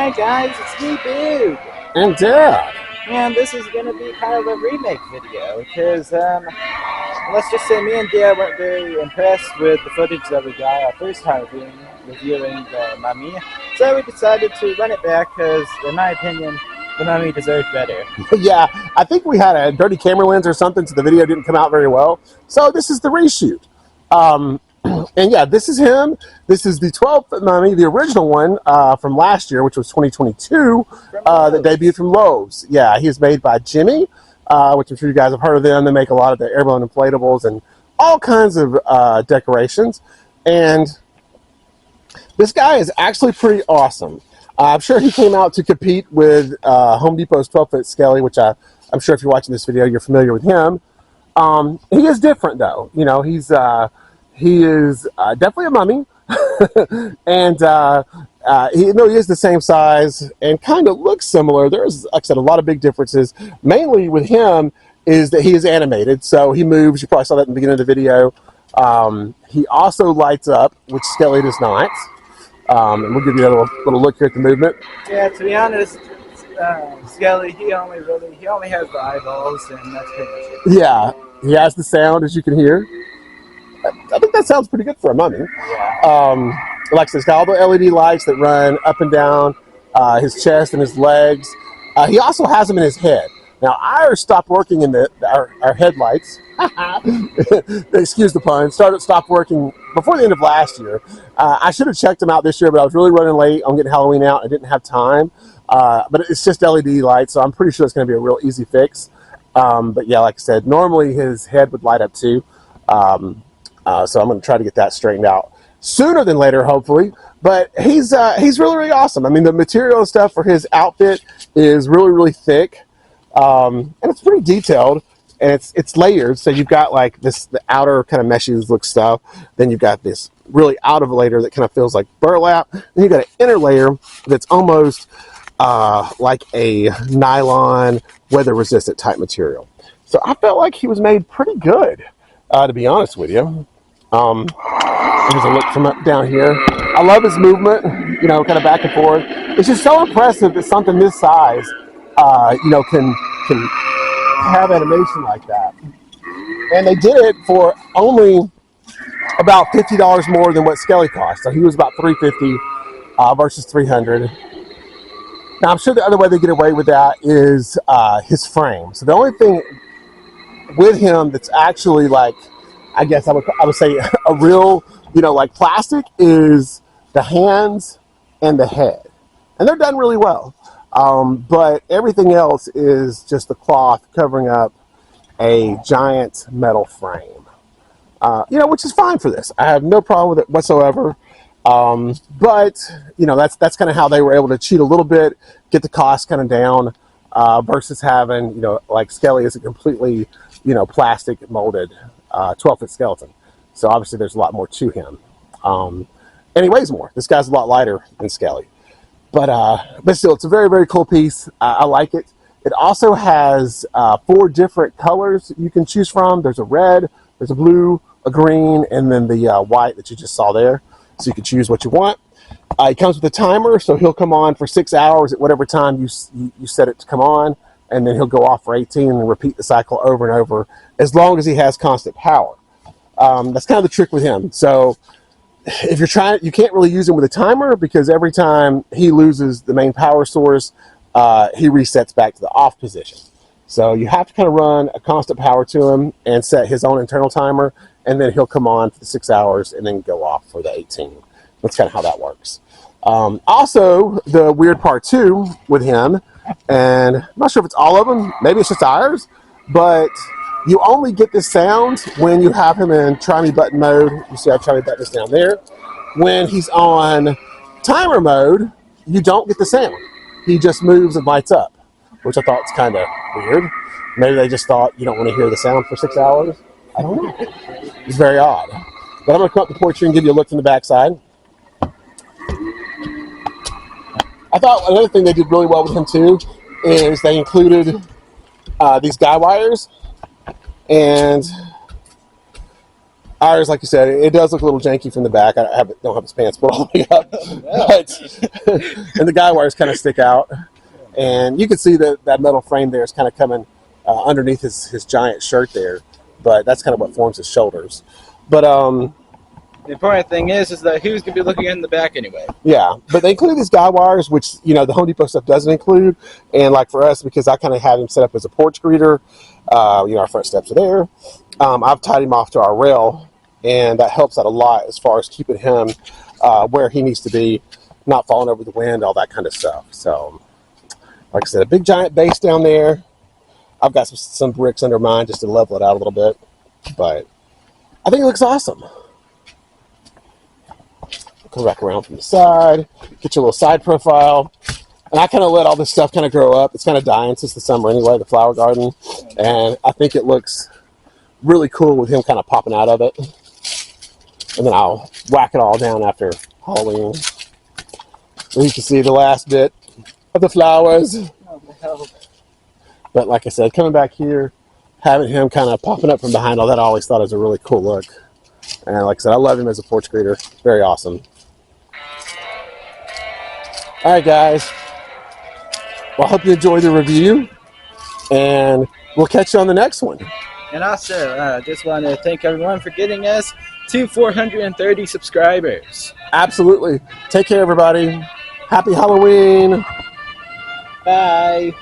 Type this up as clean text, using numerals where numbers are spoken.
Hi guys, it's me, Dude. And Dad. And this is going to be kind of a remake video because, let's just say me and Dad weren't very impressed with the footage that we got our first time reviewing the Mummy. So we decided to run it back because, in my opinion, the Mummy deserved better. Yeah, I think we had a dirty camera lens or something, so the video didn't come out very well. So this is the reshoot. And yeah, this is him. This is the 12th Mummy, the original one from last year, which was 2022, that debuted from Lowe's. Yeah, he is made by Jimmy, which I'm sure you guys have heard of them. They make a lot of the airborne inflatables and all kinds of decorations. And this guy is actually pretty awesome. I'm sure he came out to compete with Home Depot's 12-foot Skelly, which I'm sure if you're watching this video, you're familiar with him. He is different, though. You know, he is definitely a mummy, and he is the same size and kind of looks similar. There's, like I said, a lot of big differences. Mainly with him is that he is animated, so he moves. You probably saw that in the beginning of the video. He also lights up, which Skelly does not. And we'll give you a little look here at the movement. Yeah, to be honest, Skelly, he only has the eyeballs, and that's pretty much it. Yeah, he has the sound, as you can hear. I think that sounds pretty good for a mummy. Yeah. Like I said, it's got all the LED lights that run up and down his chest and his legs. He also has them in his head. Now, ours stopped working in our headlights. Excuse the pun. Stopped working before the end of last year. I should have checked them out this year, but I was really running late on getting Halloween out. I didn't have time. But it's just LED lights, so I'm pretty sure it's going to be a real easy fix. But yeah, like I said, normally his head would light up too. So I'm going to try to get that straightened out sooner than later, hopefully. But he's really, really awesome. I mean, the material and stuff for his outfit is really, really thick. And it's pretty detailed, and it's layered. So you've got like the outer kind of meshes look stuff. Then you've got this really outer layer that kind of feels like burlap. Then you've got an inner layer that's almost like a nylon, weather-resistant type material. So I felt like he was made pretty good, to be honest with you. Here's a look from up down here. I love his movement, you know, kind of back and forth. It's just so impressive that something this size, you know, can have animation like that. And they did it for only about $50 more than what Skelly cost. So he was about $350 versus $300. Now I'm sure the other way they get away with that is his frame. So the only thing with him that's actually like, I guess I would say a real, you know, like plastic is the hands and the head. And they're done really well. But everything else is just the cloth covering up a giant metal frame. You know, which is fine for this. I have no problem with it whatsoever. But, you know, that's kind of how they were able to cheat a little bit, get the cost kind of down, versus having, you know, like Skelly is a completely, you know, plastic molded 12-foot skeleton. So obviously there's a lot more to him. And he weighs more. This guy's a lot lighter than Skelly. But still, it's a very, very cool piece. I like it. It also has 4 different colors you can choose from. There's a red, there's a blue, a green, and then the white that you just saw there. So you can choose what you want. It comes with a timer, so he'll come on for 6 hours at whatever time you set it to come on, and then he'll go off for 18 and repeat the cycle over and over as long as he has constant power. That's kind of the trick with him. So if you're trying, you can't really use him with a timer because every time he loses the main power source, he resets back to the off position. So you have to kind of run a constant power to him and set his own internal timer, and then he'll come on for the 6 hours and then go off for the 18. That's kind of how that works. Also, the weird part too with him, and I'm not sure if it's all of them, maybe it's just ours, but you only get this sound when you have him in try me button mode. You see I try me button is down there. When he's on timer mode, you don't get the sound. He just moves and lights up, which I thought was kind of weird. Maybe they just thought you don't want to hear the sound for 6 hours. I don't know. It's very odd. But I'm going to come up the porch here and give you a look from the backside. I thought another thing they did really well with him too is they included these guy wires, and Ours, like you said, it does look a little janky from the back. Don't have his pants pulled all the way up, but and the guy wires kind of stick out, and you can see that metal frame there is kind of coming underneath his giant shirt there, but that's kind of what forms his shoulders. But the important thing is that who's going to be looking in the back anyway? Yeah, but they include these guy wires, which, you know, the Home Depot stuff doesn't include. And like for us, because I kind of have him set up as a porch greeter, you know, our front steps are there. I've tied him off to our rail, and that helps out a lot as far as keeping him where he needs to be, not falling over the wind, all that kind of stuff. So, like I said, a big giant base down there. I've got some bricks under mine just to level it out a little bit, but I think it looks awesome. Come back around from the side, get your little side profile. And I kind of let all this stuff kind of grow up. It's kind of dying since the summer anyway, the flower garden. And I think it looks really cool with him kind of popping out of it. And then I'll whack it all down after Halloween. And you can see the last bit of the flowers. But like I said, coming back here, having him kind of popping up from behind all that, I always thought was a really cool look. And like I said, I love him as a porch greeter. Very awesome. All right, guys. Well, I hope you enjoyed the review, and we'll catch you on the next one. And also, I just want to thank everyone for getting us to 430 subscribers. Absolutely. Take care, everybody. Happy Halloween. Bye.